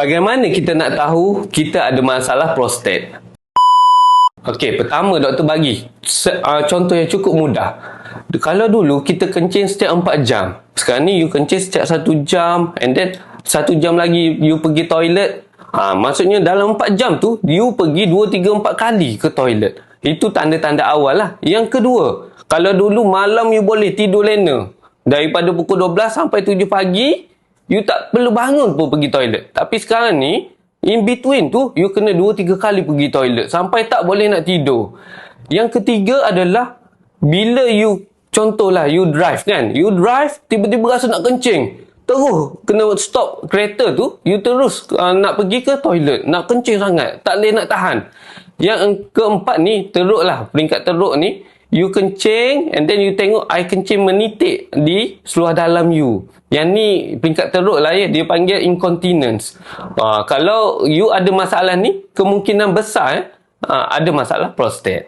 Bagaimana kita nak tahu kita ada masalah prostat? Okey, pertama doktor bagi contoh yang cukup mudah. Kalau dulu kita kencing setiap 4 jam. Sekarang ni you kencing setiap 1 jam, and then 1 jam lagi you pergi toilet. Maksudnya dalam 4 jam tu you pergi 2, 3, 4 kali ke toilet. Itu tanda-tanda awal lah. Yang kedua, kalau dulu malam you boleh tidur lena daripada pukul 12 sampai 7 pagi, you tak perlu bangun pun pergi toilet. Tapi sekarang ni, in between tu, you kena 2-3 kali pergi toilet. Sampai tak boleh nak tidur. Yang ketiga adalah, bila you, contohlah, you drive kan. You drive, tiba-tiba rasa nak kencing. Terus, kena stop kereta tu, you terus nak pergi ke toilet. Nak kencing sangat. Tak boleh nak tahan. Yang keempat ni, teruk lah. Peringkat teruk ni, you kencing, and then you tengok air kencing menitik di seluar dalam you. Yang ni peringkat teruk lah ya. Dia panggil incontinence. Kalau you ada masalah ni, kemungkinan besar ada masalah prostat.